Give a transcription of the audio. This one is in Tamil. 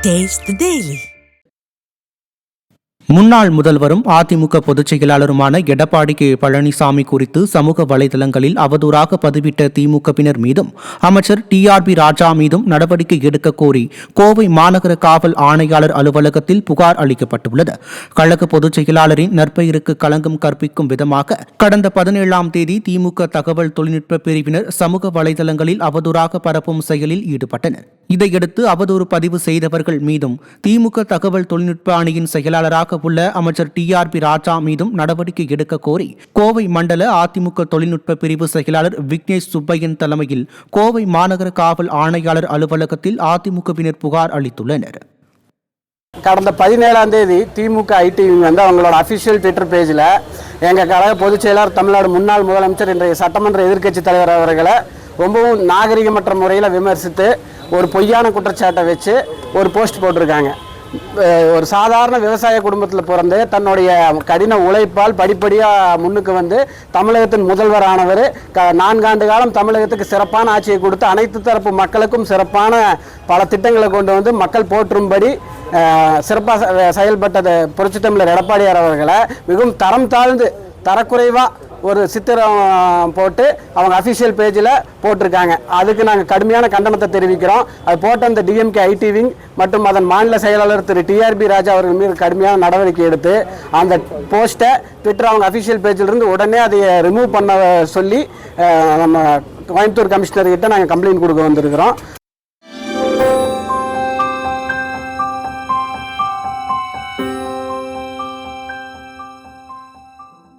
Taste the Daily. முன்னாள் முதல்வரும் அதிமுக பொதுச் செயலாளருமான எடப்பாடி கே பழனிசாமி குறித்து சமூக வலைதளங்களில் அவதூறாக பதிவிட்ட திமுகவினர் மீதும் அமைச்சர் டிஆர்பி ராஜா மீதும் நடவடிக்கை எடுக்க கோரி கோவை மாநகர காவல் ஆணையாளர் அலுவலகத்தில் புகார் அளிக்கப்பட்டுள்ளது. கழக பொதுச் செயலாளரின் நற்பெயருக்கு களங்கம் கற்பிக்கும் விதமாக கடந்த 17ஆம் தேதி திமுக தகவல் தொழில்நுட்ப பிரிவினர் சமூக வலைதளங்களில் அவதூறாக பரப்பும் செயலில் ஈடுபட்டனர். இதையடுத்து அவதூறு பதிவு செய்தவர்கள் மீதும் திமுக தகவல் தொழில்நுட்ப அணியின் செயலாளராக உள்ள அமைச்சர் டிஆர்பி ராஜா மீதும் நடவடிக்கை எடுக்க கோரி கோவை மண்டல அதிமுக தொழில்நுட்ப பிரிவு செயலாளர் விக்னேஷ் சுப்பையன் தலைமையில் கோவை மாநகர காவல் ஆணையாளர் அலுவலகத்தில் அதிமுகவினர் புகார் அளித்துள்ளனர். கடந்த 17ஆம் தேதி திமுக ஐடி அவங்களோட அஃபிஷியல் ட்விட்டர் பேஜில் எங்கள் கழக பொதுச் செயலாளர் தமிழ்நாடு முன்னாள் முதலமைச்சர் இன்றைய சட்டமன்ற எதிர்க்கட்சி தலைவர் அவர்களை ரொம்பவும் நாகரிகமற்ற முறையில் விமர்சித்து ஒரு பொய்யான குற்றச்சாட்டை வச்சு ஒரு போஸ்ட் போட்டிருக்காங்க. ஒரு சாதாரண விவசாய குடும்பத்தில் பிறந்து தன்னுடைய கடின உழைப்பால் படிப்படியாக முன்னுக்கு வந்து தமிழகத்தின் முதல்வரானவர் 4 ஆண்டு காலம் தமிழகத்துக்கு சிறப்பான ஆட்சியை கொடுத்து அனைத்து தரப்பு மக்களுக்கும் சிறப்பான பல திட்டங்களை கொண்டு வந்து மக்கள் போற்றும்படி சிறப்பாக செயல்பட்டது புரட்சித் தமிழர் எடப்பாடியார் அவர்களை மிகவும் தரம் தாழ்ந்து தரக்குறைவாக ஒரு சித்திரம் போட்டு அவங்க அஃபிஷியல் பேஜில் போட்டிருக்காங்க. அதுக்கு நாங்கள் கடுமையான கண்டனத்தை தெரிவிக்கிறோம். அது போட்ட அந்த டிஎம்கே ஐடி விங் மற்றும் அதன் மாநில செயலாளர் திரு டிஆர்பி ராஜா அவர்கள் மீது கடுமையான நடவடிக்கை எடுத்து அந்த போஸ்ட்டை ட்விட்டர் அவங்க அஃபிஷியல் பேஜிலிருந்து உடனே அதை ரிமூவ் பண்ண சொல்லி நம்ம கோயம்புத்தூர் கமிஷனர்கிட்ட நாங்கள் கம்ப்ளைண்ட் கொடுக்க வந்திருக்கிறோம்.